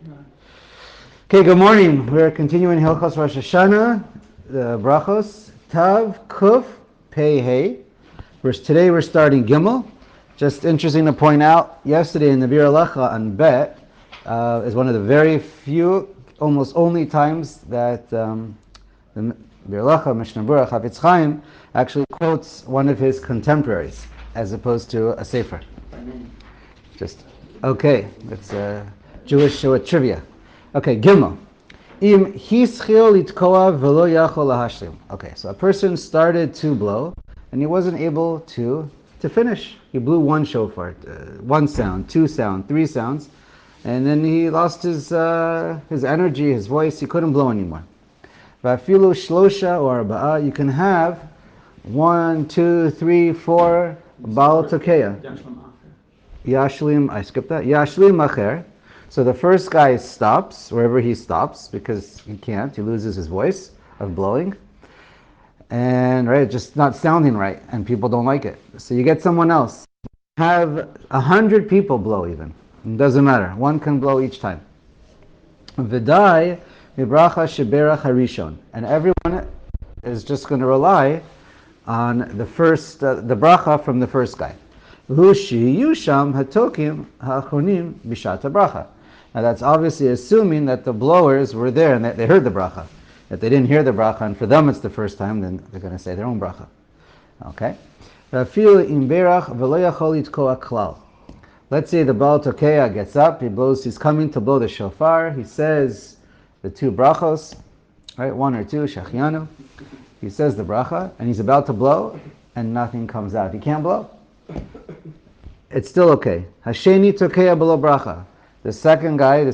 Okay, good morning. We're continuing Hilchos Rosh Hashana, the Brachos, Tav, Kuf, Pei, Hey. Today we're starting Gimel. Just interesting to point out, yesterday in the Bir Halacha on Bet is one of the very few, almost only times that the Bir Halacha, Mishnah Berurah, Orach Chaim, actually quotes one of his contemporaries as opposed to a Sefer. Just, okay, it's Jewish trivia. Okay, Gimel. Im hischil litkoa velo yachol lahashlim. Okay, so a person started to blow, and he wasn't able to finish. He blew one shofar, one sound, two sound, three sounds, and then he lost his energy, his voice. He couldn't blow anymore. Vafilu shlosha or arba'a. You can have 1, 2, 3, 4 bal tokeya. Yashlim. I skipped that. Yashlim acher. So the first guy stops wherever he stops because he can't. He loses his voice of blowing, and right, just not sounding right, and people don't like it. So you get someone else. Have 100 people blow even. It doesn't matter. One can blow each time. V'dai mibracha sheberach harishon, and everyone is just going to rely on the first, the bracha from the first guy. Hushi yusham hatokim ha'achronim bishat bracha. Now that's obviously assuming that the blowers were there and that they heard the bracha. If they didn't hear the bracha and for them it's the first time, then they're going to say their own bracha. Okay? Let's say the Baal Tokeya gets up, he's coming to blow the shofar, he says the two brachos, right, one or two, shachianu. He says the bracha and he's about to blow and nothing comes out. He can't blow. It's still okay. Hasheni Tokeya below bracha. The second guy, the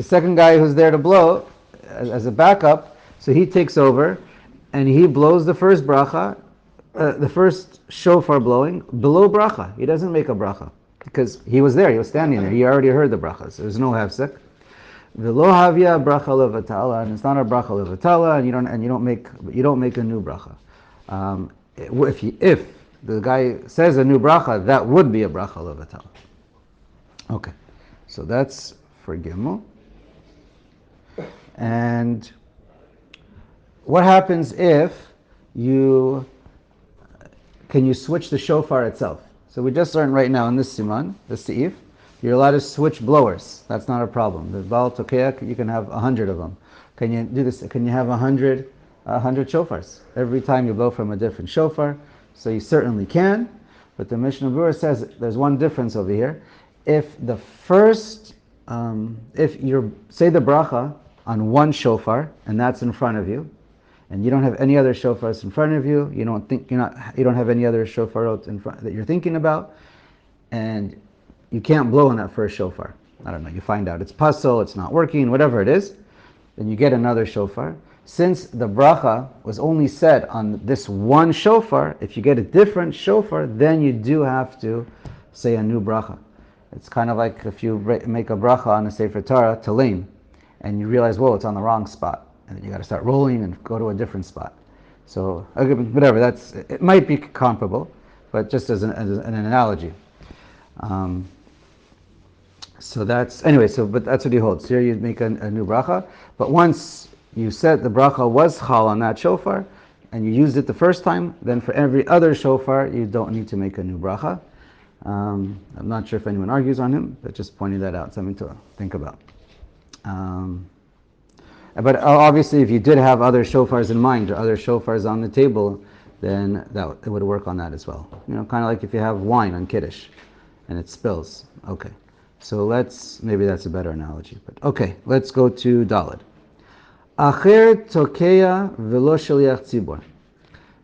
second guy who's there to blow as a backup, so he takes over and he blows the first bracha, the first shofar blowing below bracha. He doesn't make a bracha because he was there, he was standing there, he already heard the brachas. There's no hefsek. V'lo havya bracha levatala, and it's not a bracha levatala, and you don't make a new bracha. If the guy says a new bracha, that would be a bracha levatala. Okay, so that's for Gimel. And what happens if you switch the shofar itself? So we just learned right now in this siman, the seif, you're allowed to switch blowers. That's not a problem. The Baal Tokeya, you can have 100 of them. Can you do this? Can you have 100 shofars? Every time you blow from a different shofar. So you certainly can. But the Mishnah Berurah says there's one difference over here. If the first, if you say the bracha on one shofar, and that's in front of you, and you don't have any other shofars in front of you, you don't have any other shofarot in front that you're thinking about, and you can't blow on that first shofar. I don't know, you find out it's puzzle, it's not working, whatever it is, then you get another shofar. Since the bracha was only said on this one shofar, if you get a different shofar, then you do have to say a new bracha. It's kind of like if you make a bracha on a Sefer Torah, Talim, and you realize, whoa, it's on the wrong spot. And then you got to start rolling and go to a different spot. So, whatever, it might be comparable, but just as an analogy. But that's what he holds. Here you make a new bracha, but once you said the bracha was chal on that shofar, and you used it the first time, then for every other shofar, you don't need to make a new bracha. I'm not sure if anyone argues on him, but just pointing that out, something to think about. But obviously, if you did have other shofars in mind, or other shofars on the table, then it would work on that as well. Kind of like if you have wine on Kiddush, and it spills. Okay, so maybe that's a better analogy. But okay, let's go to Daled. Acher tokeya velo shaliach tzibor.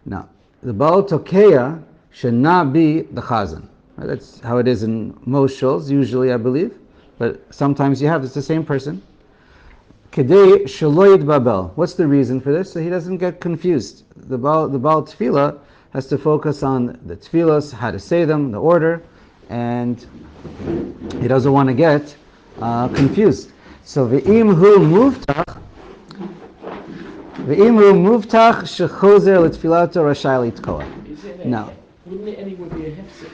Now, the Baal Tokeya should not be the chazan. Right? That's how it is in most shuls, usually I believe. But sometimes it's the same person. Kedei shelo yitbabel. What's the reason for this? So he doesn't get confused. The Baal Tefillah has to focus on the tefillas, how to say them, the order, and he doesn't want to get confused. So ve'im hu muftach shechozer l'tfilato rashai litkoa. Now, wouldn't it anyway be a hefsek?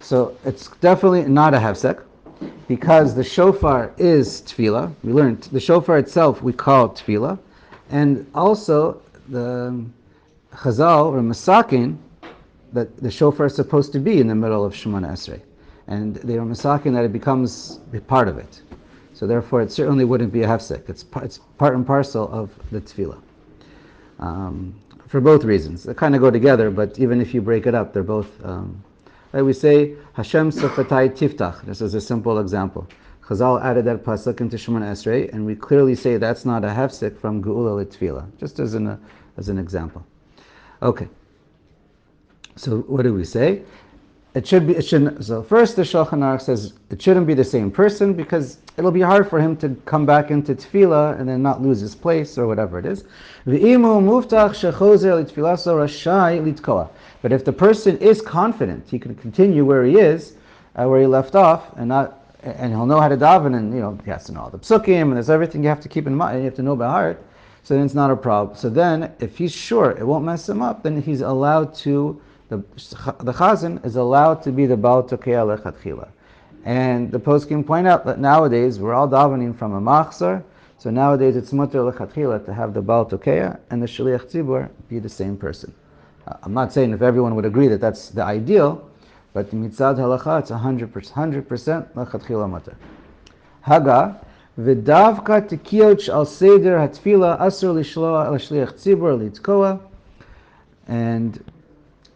So it's definitely not a hefsek, because the shofar is tefillah. We learned the shofar itself we call tefillah, and also the Chazal or Masakin that the shofar is supposed to be in the middle of Shemona Esrei, and they are Masakin that it becomes a part of it. So therefore, it certainly wouldn't be a hefsek. It's part and parcel of the tefillah. For both reasons, they kind of go together. But even if you break it up, they're both. Like we say, Hashem Sofatai Tiftach. This is a simple example. Chazal added that pasuk into Shemona Esrei, and we clearly say that's not a hefsek from Geula L'Tefillah, just as an example. Okay. So what do we say? It shouldn't. So first, the Shulchan Aruch says it shouldn't be the same person, because it'll be hard for him to come back into tefillah and then not lose his place or whatever it is. But if the person is confident, he can continue where he is, where he left off, and he'll know how to daven, and he has to know all the psukim, and there's everything you have to keep in mind, you have to know by heart. So then it's not a problem. So then, if he's sure it won't mess him up, then he's allowed to. The chazan is allowed to be the Baal Tokeya lechatchila. And the poskim point out that nowadays we're all davening from a machzor, so nowadays it's mutter lechatchila to have the Baal Tokeya and the Shaliach Tzibur be the same person. I'm not saying if everyone would agree that that's the ideal, but mitzad halacha it's 100% lechatchila mutter. Haga v'davka tekiyot al seder hatfila asur lishloa l'shliach tzibur litkoa, and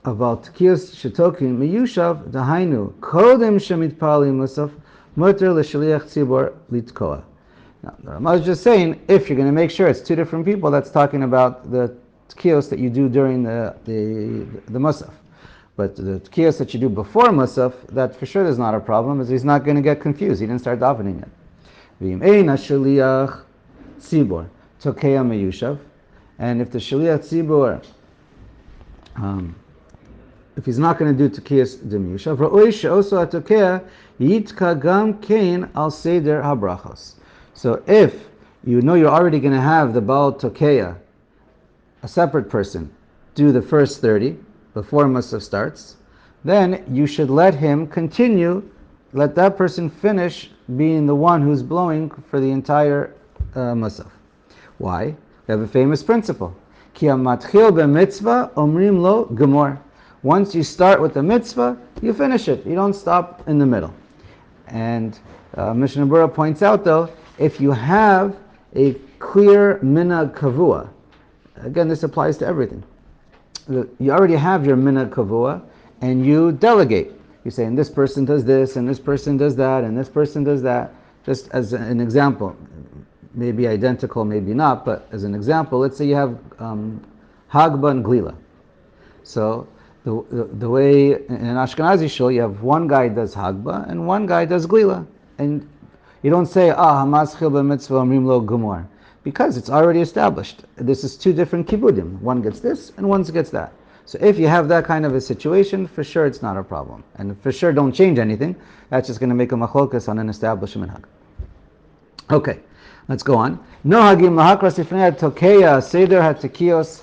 about tekiyos shetokin miyushav dahainu kodem shemitpalim musaf mutter l'shliach tzibur litkoa. Now, I was just saying, if you're going to make sure it's two different people, that's talking about the tekiyos that you do during the musaf. But the tekiyos that you do before musaf, that for sure there's not a problem, as he's not going to get confused. He didn't start davening yet. V'im ein hashaliach tzibur tokeya miyushav, and if the shaliach tzibur if he's not going to do tekiyas demiyushav, ra'oi she'oso hatokeya yitka gam kein al seder habrachos. So if you know you're already going to have the Baal Tokeya, a separate person, do the first 30 before Musaf starts, then you should let him continue, let that person finish being the one who's blowing for the entire Musaf. Why? We have a famous principle. Ki amatchil b'mitzvah omrim lo gemor. Once you start with the mitzvah, you finish it. You don't stop in the middle. And Mishnah Berurah points out, though, if you have a clear minhag kavua, again, this applies to everything. You already have your minhag kavua, and you delegate. You say, and this person does this, and this person does that, and this person does that. Just as an example, maybe identical, maybe not, but as an example, let's say you have Hagba and Glila. So the way in an Ashkenazi shul, you have one guy does Hagba and one guy does Glila. And you don't say, Hamaschil b'mitzvah omrim lo gemor, because it's already established. This is two different kibudim. One gets this and one gets that. So if you have that kind of a situation, for sure it's not a problem. And for sure don't change anything. That's just going to make a machlokas on an established minhag. Okay, let's go on. Nohagim lahakras ifnei tokeya seder hatekiyos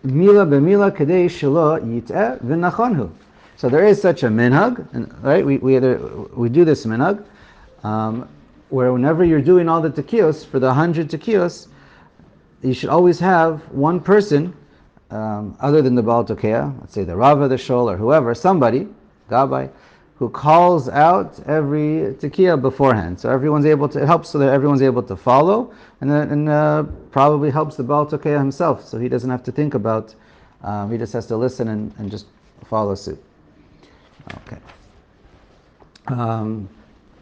mila b'mila kadei shelo yit'eh v'nachonhu. So there is such a minhag, right? We do this minhag, where whenever you're doing all the tekiyos, for the 100 tekiyos, you should always have one person, other than the Baal Tokeya, let's say the Rava, the Shol, or whoever, somebody, Gabbai, who calls out every tekiya beforehand. So everyone's able to, it helps so that everyone's able to follow, and probably helps the Baal Tokeya himself, so he doesn't have to think about, he just has to listen and just follow suit. Okay.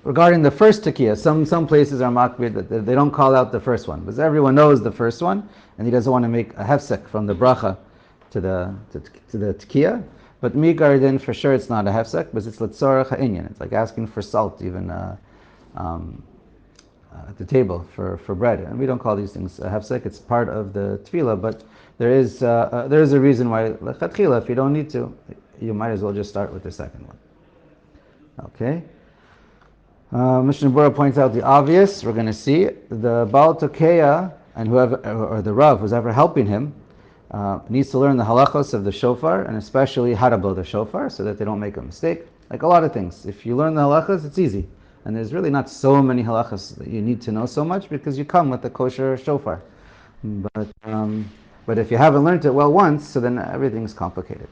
Regarding the first tekiya, some places are makbid that they don't call out the first one, because everyone knows the first one, and he doesn't want to make a hefsek from the bracha to the tekiya. But mikar, then for sure it's not a hefsek, because it's letzorach ha'inyan. It's like asking for salt even at the table for bread, and we don't call these things a hefsek. It's part of the tefillah, but there is a reason why lechatchila, if you don't need to, you might as well just start with the second one. Okay. Mishnah Berurah points out the obvious. We're going to see the Baal Tokeya and whoever, or the Rav, who's ever helping him, needs to learn the halachos of the shofar, and especially how to blow the shofar, so that they don't make a mistake. Like a lot of things. If you learn the halachas, it's easy. And there's really not so many halachas that you need to know so much because you come with a kosher shofar. But if you haven't learned it well once, so then everything's complicated.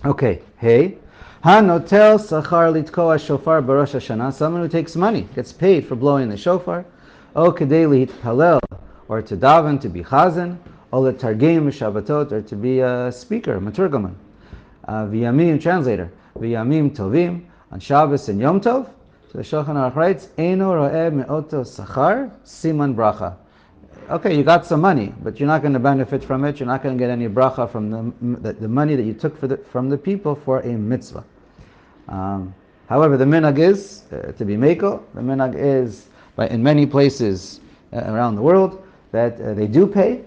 Okay, hey. Hanotel sachar litkoa shofar barosh Hashana. Someone who takes money, gets paid for blowing the shofar. O kedei litpalel, or to daven, to be chazan. O letargim shabbatot, or to be a speaker, maturgaman. V'yamim, translator. V'yamim tovim, on Shabbos and Yom Tov. So the Shulchan Aruch writes, Eino ro'eh me'oto sachar, siman bracha. Okay, you got some money, but you're not going to benefit from it. You're not going to get any bracha from the money that you took from the people for a mitzvah. However, the minhag is to be mekel. The minhag is, in many places around the world, that they do pay.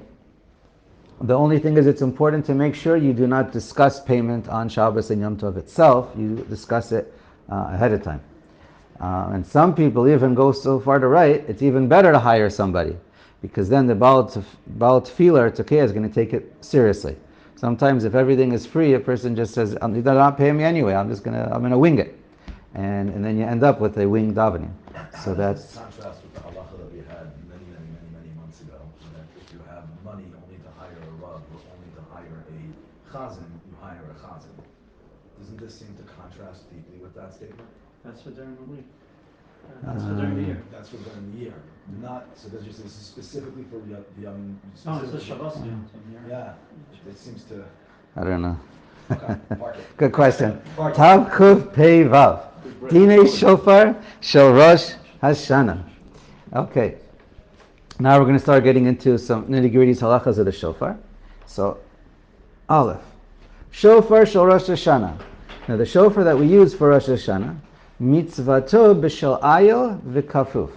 The only thing is it's important to make sure you do not discuss payment on Shabbos and Yom Tov itself. You discuss it ahead of time. And some people even go so far to write, it's even better to hire somebody, because then the Baal Tefillah or Tokeh is going to take it seriously. Sometimes if everything is free, a person just says, "You're not paying me anyway, I'm going to wing it." And then you end up with a winged davening. So that's contrast with the halacha that we had many months ago, that if you have money only to hire a rav or only to hire a chazan, you hire a chazan. Doesn't this seem to contrast deeply with that statement? That's for during the week. That's for during the year. That's for during the year. Not, so this is specifically for the No, it's a Shabbos. Yeah, it seems to... I don't know. Okay, mark it. Good question. Tav Kuf Pei Vav. Dine Shofar Shel Rosh Hashana. Okay. Now we're going to start getting into some nitty-gritty halachas of the shofar. So, Aleph. Shofar Shel Rosh Hashana. Now the shofar that we use for Rosh Hashana, mitzvato b'shel ayil v'kafuf.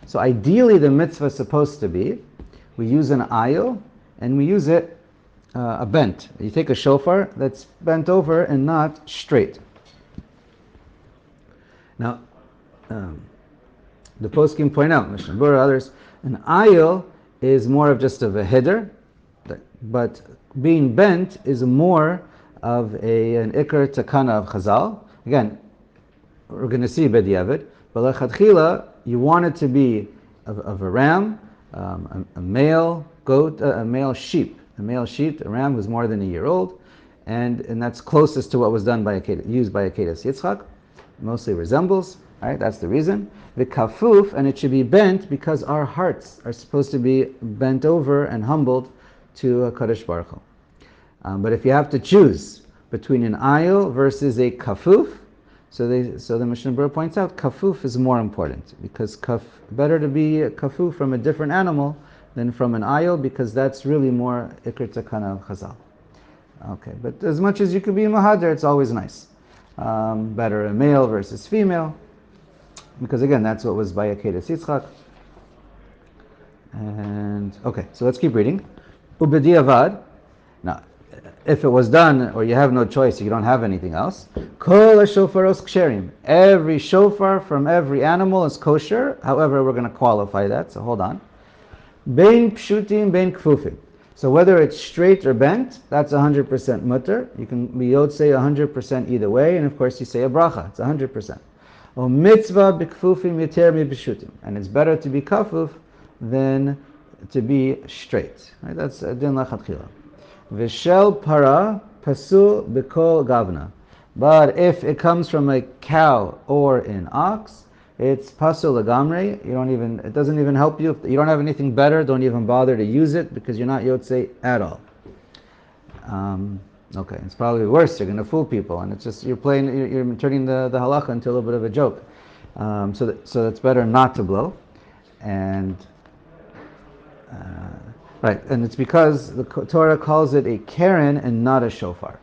So ideally the mitzvah is supposed to be, we use an ayil and we use it a bent. You take a shofar that's bent over and not straight. Now, the poskim point out, Mishnah Berurah, others, an ayil is more of just of a header, but being bent is more of an ikar takana of Chazal. Again, we're going to see b'diavad, but lechatchila, you want it to be of a ram, a male goat, a male sheep. A male sheep, a ram who's more than a year old, and that's closest to what was done used by Akedas Yitzchak, mostly resembles, right? That's the reason. The kafuf, and it should be bent because our hearts are supposed to be bent over and humbled to Kadosh Baruch Hu. But if you have to choose between an ayil versus a kafuf, so the Mishnah Berurah points out kafuf is more important, because better to be a kafuf from a different animal than from an ayil, because that's really more ikr takana of Chazal. Okay, but as much as you could be a mahader, it's always nice. Better a male versus female, because again, that's what was by Akedas Yitzchak. And okay, so let's keep reading. Ubediavad. Now, if it was done, or you have no choice, you don't have anything else. Kol ha-shofaros ksherim. Every shofar from every animal is kosher. However, we're going to qualify that, so hold on. Bein pshutim, bein kfufim. So whether it's straight or bent, that's 100% mutter. You can be yotzei 100% either way, and of course you say a bracha. It's 100%. O mitzvah b'kfufim yiter mi b'shutim. And it's better to be kafuf than to be straight. Right? That's din lachatchila. V'shel para pasul b'kol gavna. But if it comes from a cow or an ox, it's pasul lagamre. It doesn't even help you. If you don't have anything better, don't even bother to use it, because you're not yotzei at all. Okay, it's probably worse. You're going to fool people, and it's just you're turning the halacha into a little bit of a joke. So it's better not to blow, and right, and it's because the Torah calls it a keren and not a shofar.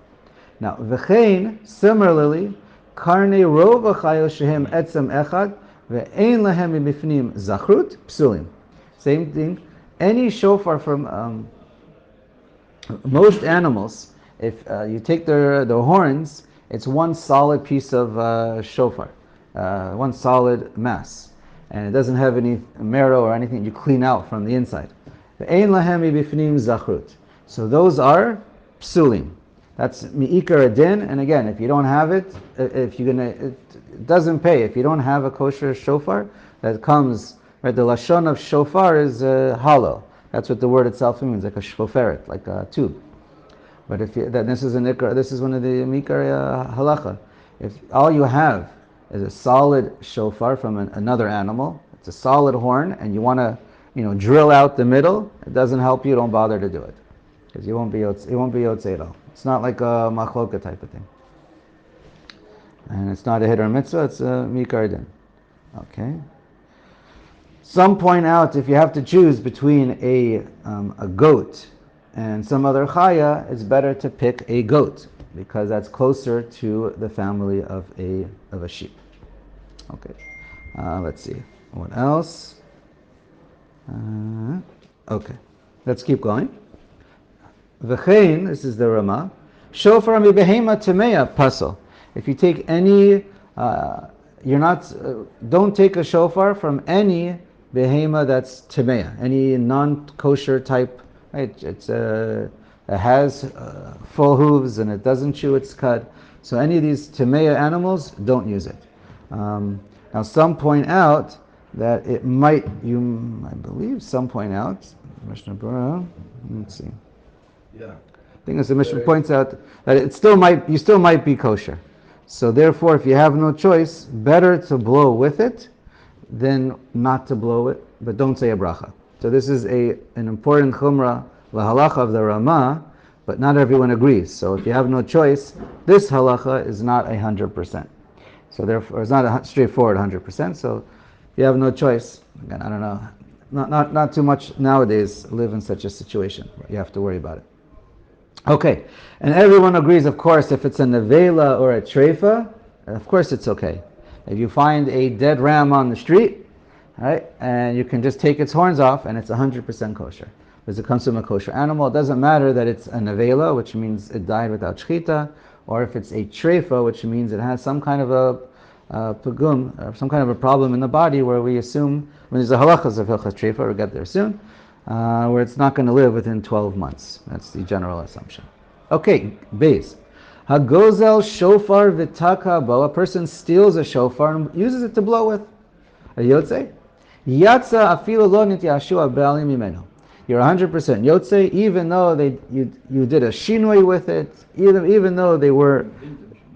Now, v'chein, similarly, karne rov achayil shehem etzem echad ve'ein lahem mibifnim zachrut psulim. Same thing. Any shofar from most animals, if you take their horns, it's one solid piece of shofar, one solid mass, and it doesn't have any marrow or anything you clean out from the inside. Ve'ein lahem mibifnim zachrut. So those are psulim. That's mi'ikar adin, and again, if you don't have it, if you're gonna, it doesn't pay. If you don't have a kosher shofar that comes, right? The lashon of shofar is hollow. That's what the word itself means, like a shoferet, like a tube. But if you, then this is an ikar, this is one of the mikar halacha. If all you have is a solid shofar from another animal, it's a solid horn, and you want to, drill out the middle, it doesn't help you. Don't bother to do it, because it won't be yotzei at all. It's not like a machloka type of thing, and it's not a hit or mitzvah. It's a mikar din. Okay. Some point out if you have to choose between a goat and some other chaya, it's better to pick a goat because that's closer to the family of a sheep. Okay, let's see what else. Okay, let's keep going. V'chein, this is the Rama. Shofar mibehema tameya pasol. If you take any, don't take a shofar from any behema that's tameya, any non-kosher type. Right? It has full hooves and it doesn't chew its cud. So any of these tameya animals, don't use it. Now some point out that it might, I believe some point out, Mishnah Berurah, let's see. Yeah. I think as the Mishnah points out that you still might be kosher. So therefore, if you have no choice, better to blow with it than not to blow it, but don't say a bracha. So this is an important chumrah, lahalacha of the Ramah, but not everyone agrees. So if you have no choice, this halacha is not 100%. So therefore, it's not a straightforward 100%. So if you have no choice, again, I don't know, not too much nowadays live in such a situation where you have to worry about it. Okay, and everyone agrees, of course, if it's a nevela or a treifa, of course it's okay. If you find a dead ram on the street, right, and you can just take its horns off and it's 100% kosher. Because it comes from a kosher animal, it doesn't matter that it's a nevela, which means it died without shchita, or if it's a treifa, which means it has some kind of a pagum, or some kind of a problem in the body where we assume, when there's a halachas of hilchas treifa, we'll get there soon, where it's not going to live within 12 months. That's the general assumption. Okay, base. Hagozel shofar v'taka bo. A person steals a shofar and uses it to blow with. A yotze. Yatsa afilu lo nityashu ab'alim mimeno. You're 100% yotze, even though you did a shinoi with it, even though they were,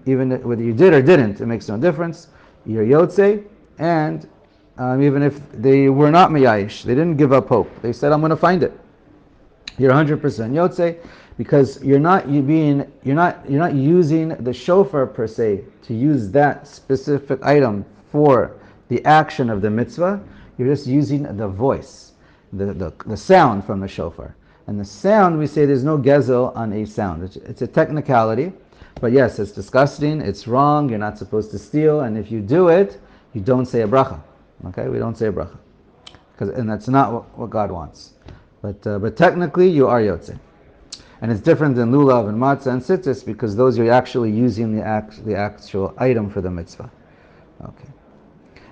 even whether you did or didn't, it makes no difference. You're yotze, and even if they were not miyayish, they didn't give up hope. They said, "I'm going to find it." You're 100% yotze because you're not using the shofar per se to use that specific item for the action of the mitzvah. You're just using the voice, the sound from the shofar. And the sound, we say there's no gezel on a sound. It's a technicality, but yes, it's disgusting. It's wrong. You're not supposed to steal, and if you do it, you don't say a bracha. Okay, we don't say a bracha, and that's not what God wants. But technically, you are yotze, and it's different than lulav and matzah and sittis because those you're actually using the actual item for the mitzvah. Okay.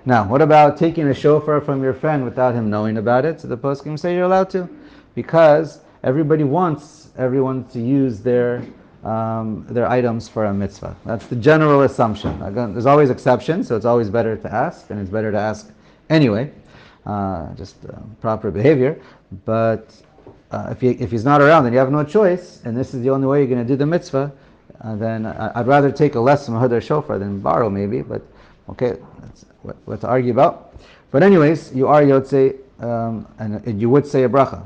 Now, what about taking a shofar from your friend without him knowing about it? So the poskim say you're allowed to, because everybody wants everyone to use their items for a mitzvah. That's the general assumption. Again, there's always exceptions, so it's always better to ask, and it's better to ask anyway, just proper behavior. But if he's not around, then you have no choice, and this is the only way you're going to do the mitzvah, then I'd rather take a less mahadar shofar than borrow maybe, but okay, that's what to argue about. But anyways, you are yotze, and you would say a bracha,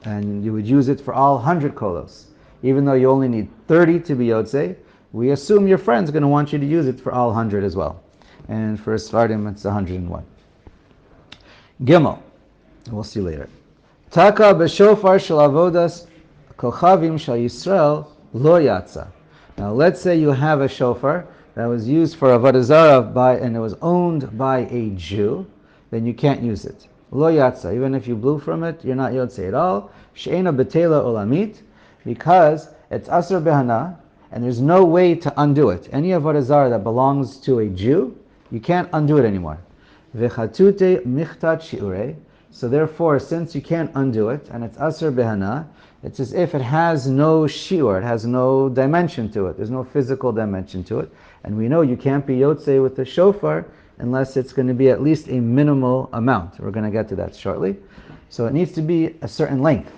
and you would use it for all 100 kolos. Even though you only need 30 to be yotze, we assume your friend's going to want you to use it for all 100 as well. And for Sfardim, it's 101. Gimel. We'll see later. Taka b'shofar shel avodas kochavim shel Yisrael lo yatsa. Now let's say you have a shofar that was used for avodah zarah and it was owned by a Jew, then you can't use it. Lo yatsa. Even if you blew from it, you're not yotze at all. She'ena betela olamit. Because it's asr behana, and there's no way to undo it. Any avodah zarah that belongs to a Jew, you can't undo it anymore. V'chatute michtat shi'urei. So therefore, since you can't undo it, and it's asr behana, it's as if it has no shiur, it has no dimension to it. There's no physical dimension to it. And we know you can't be yotzei with the shofar unless it's going to be at least a minimal amount. We're going to get to that shortly. So it needs to be a certain length.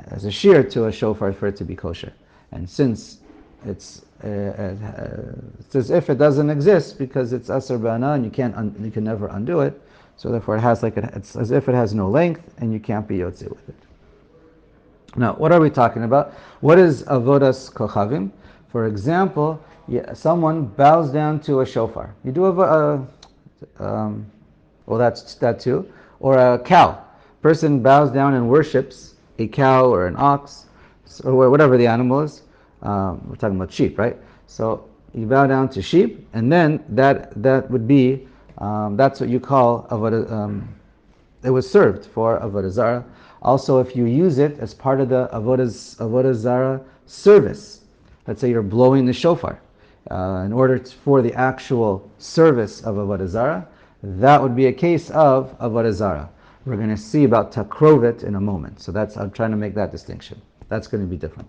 There's a shear to a shofar for it to be kosher. And since it's as if it doesn't exist because it's asr ba'ana and you can never undo it, so therefore it's as if it has no length and you can't be yotze with it. Now, what are we talking about? What is avodas kochavim? For example, someone bows down to a shofar. You do that's that too. Or a cow. Person bows down and worships a cow or an ox, or whatever the animal is. We're talking about sheep, right? So you bow down to sheep, and then that would be that's what you call avodah. It was served for avodah zara. Also, if you use it as part of the avodah zara service, let's say you're blowing the shofar in order for the actual service of avodah zara, that would be a case of avodah zara. We're going to see about takrovet in a moment. So I'm trying to make that distinction. That's going to be different.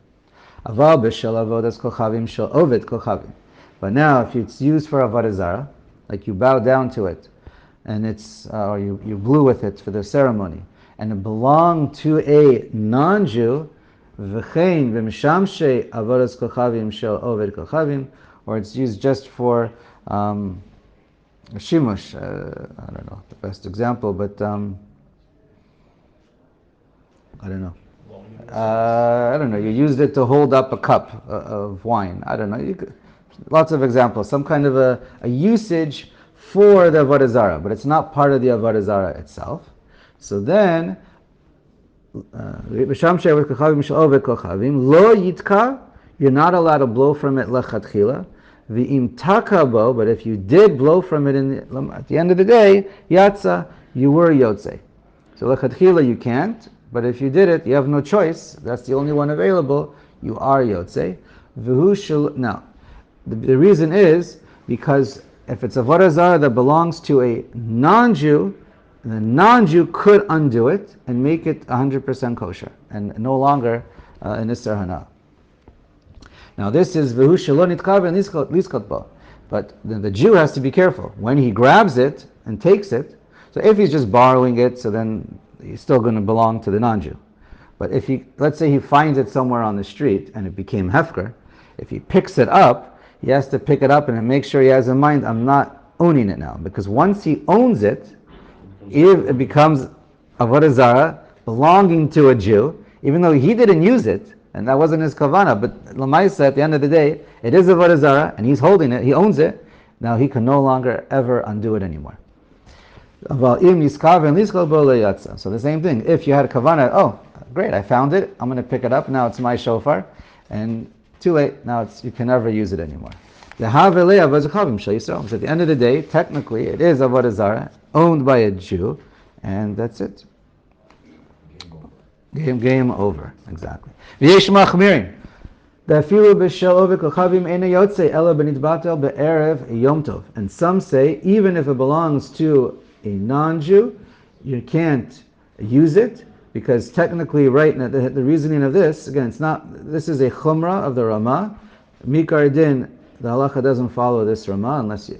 Aval b'shel avodas kochavim shel ovet kochavim. But now, if it's used for avodah zara, like you bow down to it, and it's or you blew with it for the ceremony, and it belonged to a non-Jew, v'chein v'mishamshei avodas kochavim shel ovet kochavim, or it's used just for shimush. I don't know the best example, but I don't know. I don't know. You used it to hold up a cup of wine. I don't know. Lots of examples. Some kind of a usage for the avodah zara, but it's not part of the avodah zara itself. So then, lo yitka, you're not allowed to blow from it lechatchila. V'im takabo, but if you did blow from it at the end of the day, yatsa, you were yotzei. So lechatchila you can't. But if you did it, you have no choice. That's the only one available. You are yotzei. Now, the reason is because if it's a avodah zara that belongs to a non-Jew, the non-Jew could undo it and make it 100% kosher and no longer an isser hana. Now this is v'hu shelo nitkaven liskot bo. But the Jew has to be careful when he grabs it and takes it. So if he's just borrowing it, so then he's still going to belong to the non-Jew. But if let's say he finds it somewhere on the street and it became hefker, if he picks it up, he has to pick it up and make sure he has in mind, I'm not owning it now. Because once he owns it, it becomes avodah zara belonging to a Jew, even though he didn't use it, and that wasn't his kavana. But l'maisa, at the end of the day, it is avodah zara, and he's holding it, he owns it. Now he can no longer ever undo it anymore. So the same thing. If you had a kavana, oh, great, I found it, I'm going to pick it up, now it's my shofar, and too late, now you can never use it anymore. So at the end of the day, technically, it is avodah zara, owned by a Jew, and that's it. Game over. Exactly. And some say, even if it belongs to a non-Jew, you can't use it, because technically, right now, the reasoning of this, again, this is a chumrah of the Ramah. Mikar din, the halacha doesn't follow this Ramah unless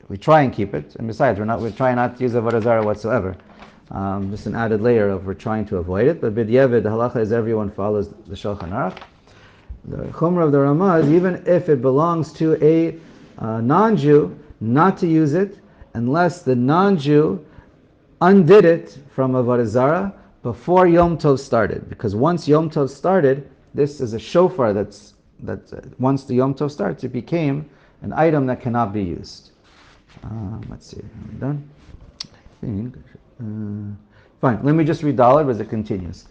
we try and keep it. And besides, we're trying not to use avodah zara whatsoever. Just an added layer of we're trying to avoid it. But b'diavad, the halacha is everyone follows the Shulchan Aruch. The chumrah of the Ramah is even if it belongs to a non-Jew, not to use it unless the non-Jew undid it from avodah zara before Yom Tov started. Because once Yom Tov started, this is a shofar that once the Yom Tov starts, it became an item that cannot be used. Let's see, are we done? I think. Fine, let me just read Dalet as it continues.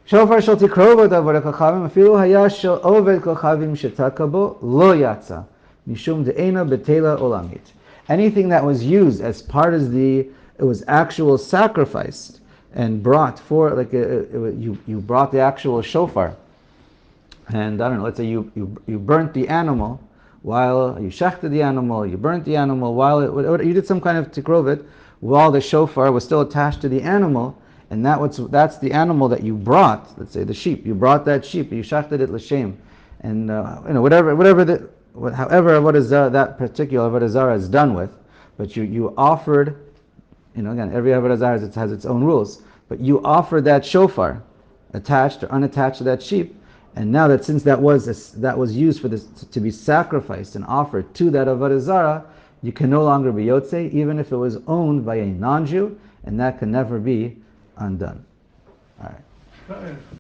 Shofar shel tikrovot avodah kochavim afilu haya shel oved kochavim shetakabo lo yatsa mishum de'ena betela olamit. Anything that was used as part of it was actual sacrificed and brought for, like you brought the actual shofar, and I don't know, let's say you burnt the animal while you shechted the animal, you burnt the animal while you did some kind of tikrovet while the shofar was still attached to the animal, and that's the animal that you brought. Let's say the sheep. You brought that sheep. You shachted it l'shem, and however that particular avodah zarah is done with, but you offered. Again, every avodah zarah has its own rules, but you offered that shofar, attached or unattached to that sheep, and now that since that was used for this to be sacrificed and offered to that avodah zarah, you can no longer be yotzei, even if it was owned by a non-Jew, and that can never be undone. All right.